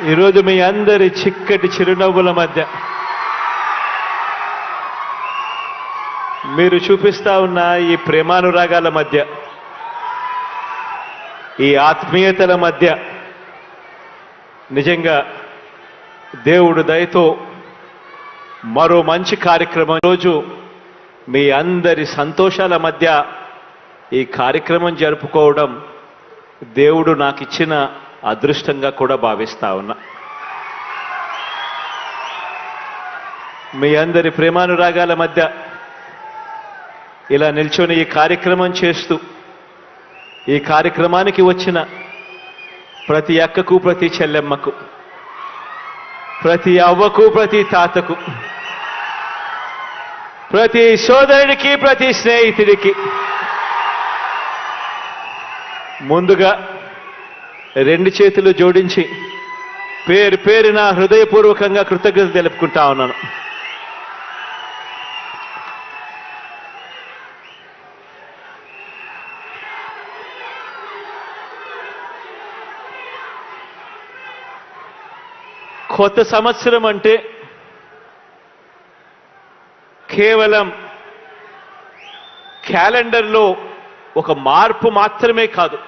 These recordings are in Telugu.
ఈరోజు మీ అందరి చిక్కటి చిరునవ్వుల మధ్య మీరు చూపిస్తా ఉన్న ఈ ప్రేమానురాగాల మధ్య ఈ ఆత్మీయతల మధ్య నిజంగా దేవుడు దయతో మరో మంచి కార్యక్రమం రోజు మీ అందరి సంతోషాల మధ్య ఈ కార్యక్రమం జరుపుకోవడం దేవుడు నాకు ఇచ్చిన అదృష్టంగా కూడా భావిస్తా ఉన్నా. మీ అందరి ప్రేమానురాగాల మధ్య ఇలా నిల్చొని ఈ కార్యక్రమం చేస్తూ ఈ కార్యక్రమానికి వచ్చిన ప్రతి అక్కకు, ప్రతి చెల్లెమ్మకు, ప్రతి అవ్వకు, ప్రతి తాతకు, ప్రతి సోదరుడికి, ప్రతి స్నేహితుడికి ముందుగా రెండు చేతులు జోడించి పేరు పేరున హృదయపూర్వకంగా కృతజ్ఞత తెలుపుకుంటా ఉన్నాను. కొత్త సంవత్సరం అంటే కేవలం క్యాలెండర్లో ఒక మార్పు మాత్రమే కాదు.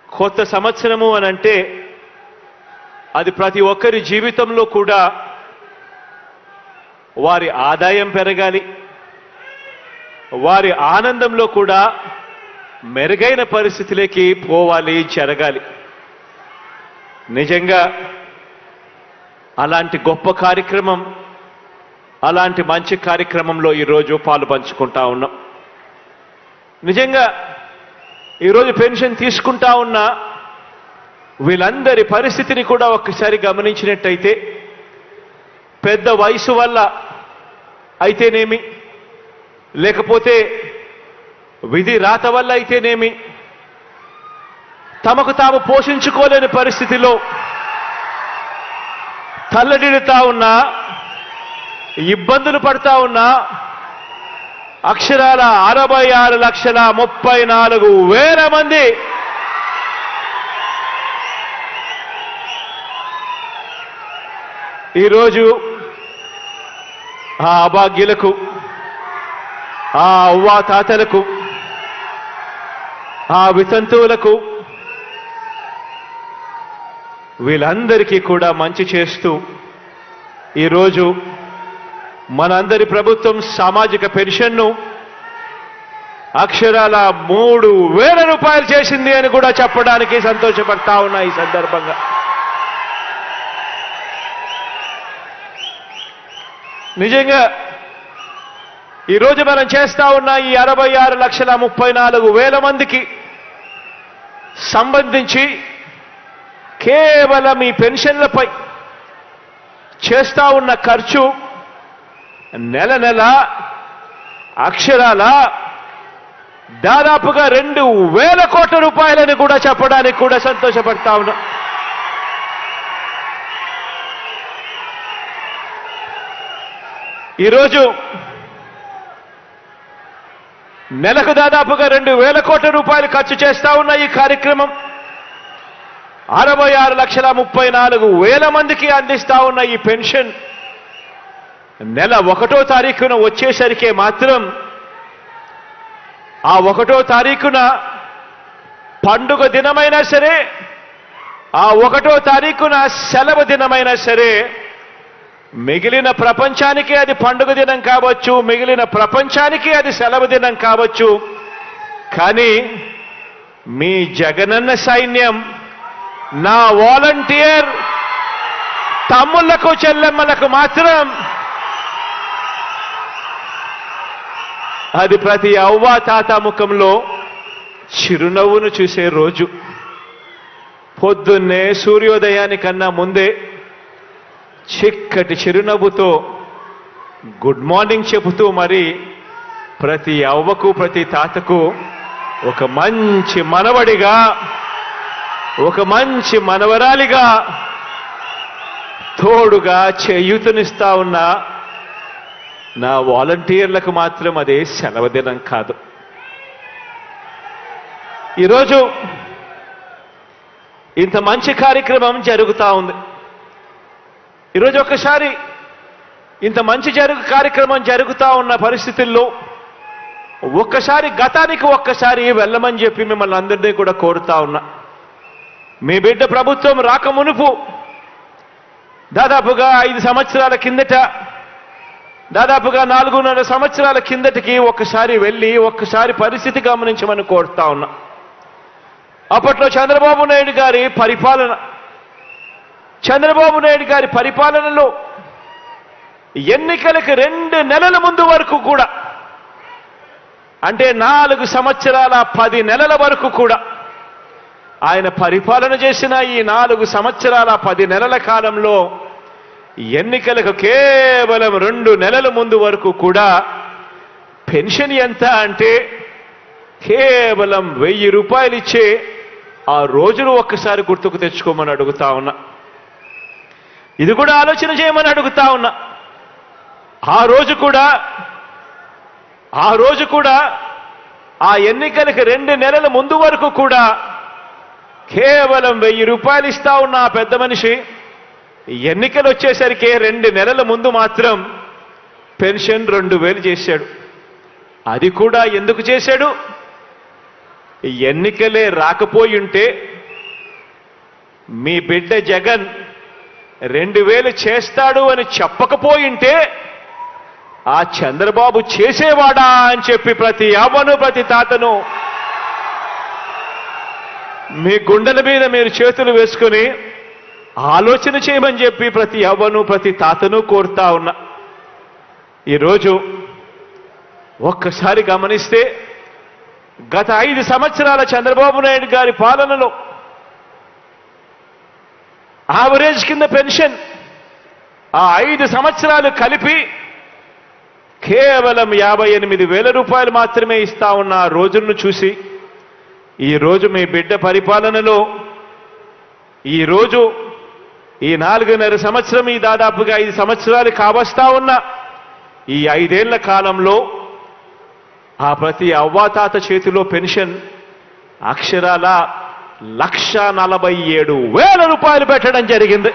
కొత్త సంవత్సరము అని అంటే అది ప్రతి ఒక్కరి జీవితంలో కూడా వారి ఆదాయం పెరగాలి, వారి ఆనందంలో కూడా మెరుగైన పరిస్థితిలోకి పోవాలి, జరగాలి. నిజంగా అలాంటి గొప్ప కార్యక్రమం, అలాంటి మంచి కార్యక్రమంలో ఈరోజు పాలు పంచుకుంటా ఉన్నాం. నిజంగా ఈరోజు పెన్షన్ తీసుకుంటా ఉన్న వీళ్ళందరి పరిస్థితిని కూడా ఒక్కసారి గమనించినట్టయితే పెద్ద వయసు వల్ల అయితేనేమి, లేకపోతే విధి రాత వల్ల అయితేనేమి, తమకు తాము పోషించుకోలేని పరిస్థితిలో తల్లడిల్లుతా ఉన్నా, ఇబ్బందులు పడతా ఉన్నా అక్షరాల 66,34,000 మంది ఈరోజు ఆ అభాగ్యులకు, ఆ అవ్వా తాతలకు, ఆ వితంతువులకు వీళ్ళందరికీ కూడా మంచి చేస్తూ ఈరోజు మనందరి ప్రభుత్వం సామాజిక పెన్షన్ను అక్షరాల 3,000 రూపాయలు చేసింది అని కూడా చెప్పడానికి సంతోషపడతా ఉన్నా. ఈ సందర్భంగా నిజంగా ఈరోజు మనం చేస్తా ఉన్న ఈ 66,34,000 మందికి సంబంధించి కేవలం ఈ పెన్షన్లపై చేస్తా ఉన్న ఖర్చు నెల నెల అక్షరాల దాదాపుగా 2,000 కోట్ల రూపాయలని కూడా చెప్పడానికి కూడా సంతోషపడతా ఉన్నా. ఈరోజు నెలకు దాదాపుగా 2,000 కోట్ల రూపాయలు ఖర్చు చేస్తా ఉన్న ఈ కార్యక్రమం 66,34,000 మందికి అందిస్తా ఉన్న ఈ పెన్షన్ నెల 1వ తారీఖున వచ్చేసరికే మాత్రం ఆ 1వ తారీఖున పండుగ దినమైనా సరే, ఆ 1వ తారీఖున సెలవు దినమైనా సరే, మిగిలిన ప్రపంచానికి అది పండుగ దినం కావచ్చు, మిగిలిన ప్రపంచానికి అది సెలవు దినం కావచ్చు. కానీ మీ జగనన్న సైన్యం, నా వాలంటీర్ తమ్ముళ్లకు, చెల్లెమ్మలకు మాత్రం అది ప్రతి అవ్వా తాత ముఖంలో చిరునవ్వును చూసే రోజు. పొద్దున్నే సూర్యోదయానికన్నా ముందే చిక్కటి చిరునవ్వుతో గుడ్ మార్నింగ్ చెబుతూ మరి ప్రతి అవ్వకు, ప్రతి తాతకు ఒక మంచి మనవడిగా, ఒక మంచి మనవరాలిగా తోడుగా చేయూతనిస్తా ఉన్న నా వాలంటీర్లకు మాత్రం అదే సెలవు దినం కాదు. ఈరోజు ఇంత మంచి కార్యక్రమం జరుగుతూ ఉంది. ఈరోజు ఒక్కసారి ఇంత మంచి కార్యక్రమం జరుగుతూ ఉన్న పరిస్థితుల్లో ఒక్కసారి గతానికి ఒక్కసారి వెళ్ళమని చెప్పి మిమ్మల్ని అందరినీ కూడా కోరుతా ఉన్నా. మీ బిడ్డ ప్రభుత్వం రాకమునుపు దాదాపుగా 5 సంవత్సరాల కిందట, దాదాపుగా 4.5 సంవత్సరాల కిందటికి ఒక్కసారి వెళ్ళి ఒక్కసారి పరిస్థితి గమనించమని కోరుతా ఉన్నా. అప్పట్లో చంద్రబాబు నాయుడు గారి పరిపాలనలో ఎన్నికలకు 2 నెలల ముందు వరకు కూడా, అంటే 4 సంవత్సరాల 10 నెలల వరకు కూడా ఆయన పరిపాలన చేసిన ఈ 4 సంవత్సరాల 10 నెలల కాలంలో ఎన్నికలకు కేవలం 2 నెలల ముందు వరకు కూడా పెన్షన్ ఎంత అంటే కేవలం 1000 రూపాయలు ఇచ్చే ఆ రోజును ఒక్కసారి గుర్తుకు తెచ్చుకోమని అడుగుతా ఉన్నా. ఇది కూడా ఆలోచన చేయమని అడుగుతా ఉన్నా. ఆ రోజు కూడా ఆ ఎన్నికలకు 2 నెలల ముందు వరకు కూడా కేవలం 1000 రూపాయలు ఇస్తా ఉన్న ఆ పెద్ద మనిషి ఎన్నికలు వచ్చేసరికి 2 నెలల ముందు మాత్రం పెన్షన్ 2000 చేశాడు. అది కూడా ఎందుకు చేశాడు? ఎన్నికలే రాకపోయి ఉంటే మీ బిడ్డ జగన్ 2000 చేస్తాడు అని చెప్పకపోయింటే ఆ చంద్రబాబు చేసేవాడా అని చెప్పి ప్రతి అవ్వను ప్రతి తాతను మీ గుండెల మీద మీరు చేతులు వేసుకుని ఆలోచన చేయమని చెప్పి ప్రతి అవ్వను ప్రతి తాతను కోరుతా ఉన్నా. ఈరోజు ఒక్కసారి గమనిస్తే గత 5 సంవత్సరాల చంద్రబాబు నాయుడు గారి పాలనలో యావరేజ్ కింద పెన్షన్ ఆ 5 సంవత్సరాలు కలిపి కేవలం 58,000 రూపాయలు మాత్రమే ఇస్తా ఉన్న ఆ రోజులను చూసి ఈరోజు మీ బిడ్డ పరిపాలనలో ఈరోజు ఈ 4.5 సంవత్సరం, ఈ దాదాపుగా 5 సంవత్సరాలు కావస్తా ఉన్న ఈ 5 ఏళ్ల కాలంలో ఆ ప్రతి అవ్వాతాత చేతిలో పెన్షన్ అక్షరాల 1,47,000 రూపాయలు పెట్టడం జరిగింది.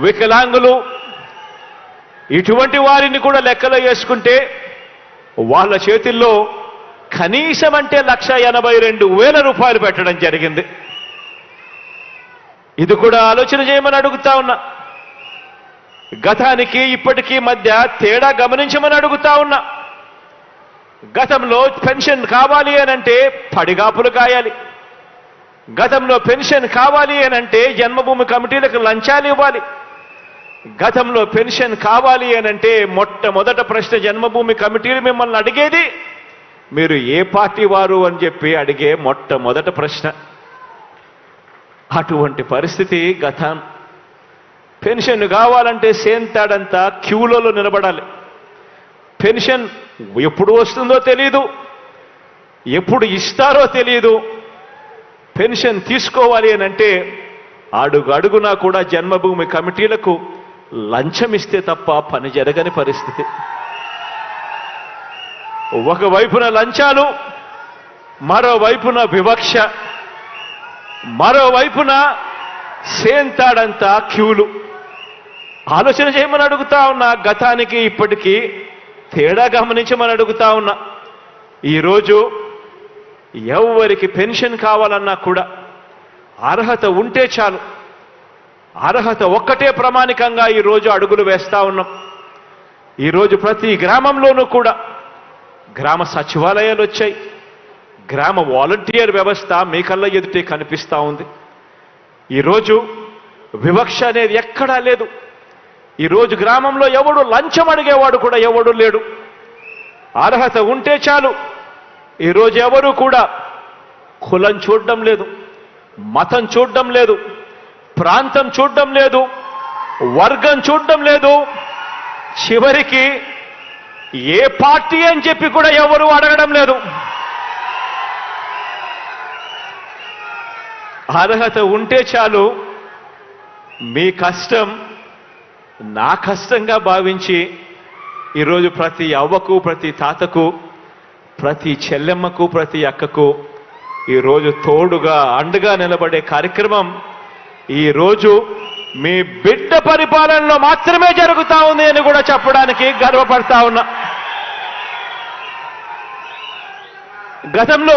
వికలాంగులు ఇటువంటి వారిని కూడా లెక్కలో వేసుకుంటే వాళ్ళ చేతుల్లో కనీసం అంటే 1,82,000 రూపాయలు పెట్టడం జరిగింది. ఇది కూడా ఆలోచన చేయమని అడుగుతా ఉన్నా. గతానికి ఇప్పటికీ మధ్య తేడా గమనించమని అడుగుతా ఉన్నా. గతంలో పెన్షన్ కావాలి అనంటే పడిగాపులు కాయాలి. గతంలో పెన్షన్ కావాలి అనంటే జన్మభూమి కమిటీలకు లంచాలు ఇవ్వాలి. గతంలో పెన్షన్ కావాలి అనంటే మొట్టమొదట ప్రశ్న జన్మభూమి కమిటీలు మిమ్మల్ని అడిగేది మీరు ఏ పార్టీ వారు అని చెప్పి అడిగే మొట్టమొదట ప్రశ్న. అటువంటి పరిస్థితి గతం. పెన్షన్ కావాలంటే సేంతాడంతా క్యూలలో నిలబడాలి. పెన్షన్ ఎప్పుడు వస్తుందో తెలియదు, ఎప్పుడు ఇస్తారో తెలియదు. పెన్షన్ తీసుకోవాలి అనంటే అడుగు అడుగునా కూడా జన్మభూమి కమిటీలకు లంచం ఇస్తే తప్ప పని జరగని పరిస్థితి. ఒకవైపున లంచాలు, మరోవైపున వివక్ష, మరోవైపున సేంతాడంతా క్యూలు. ఆలోచన చేయమని అడుగుతా ఉన్నా. గతానికి ఇప్పటికీ తేడా గమనించమని అడుగుతా ఉన్నా. ఈరోజు ఎవరికి పెన్షన్ కావాలన్నా కూడా అర్హత ఉంటే చాలు. అర్హత ఒక్కటే ప్రమాణికంగా ఈరోజు అడుగులు వేస్తా ఉన్నాం. ఈరోజు ప్రతి గ్రామంలోనూ కూడా గ్రామ సచివాలయాలు వచ్చాయి. గ్రామ వాలంటీర్ వ్యవస్థ మీ కళ్ళ ఎదుటే కనిపిస్తూ ఉంది. ఈరోజు వివక్ష అనేది ఎక్కడా లేదు. ఈరోజు గ్రామంలో ఎవడు లంచం అడిగేవాడు కూడా ఎవడు లేడు. అర్హత ఉంటే చాలు. ఈరోజు ఎవరు కూడా కులం చూడడం లేదు, మతం చూడడం లేదు, ప్రాంతం చూడడం లేదు, వర్గం చూడడం లేదు, చివరికి ఏ పార్టీ అని చెప్పి కూడా ఎవరు అడగడం లేదు. అర్హత ఉంటే చాలు. మీ కష్టం నా కష్టంగా భావించి ఈరోజు ప్రతి అవ్వకు ప్రతి తాతకు ప్రతి చెల్లెమ్మకు ప్రతి అక్కకు ఈరోజు తోడుగా అండగా నిలబడే కార్యక్రమం ఈరోజు మీ బిడ్డ పరిపాలనలో మాత్రమే జరుగుతా ఉంది అని కూడా చెప్పడానికి గర్వపడతా ఉన్నా. గతంలో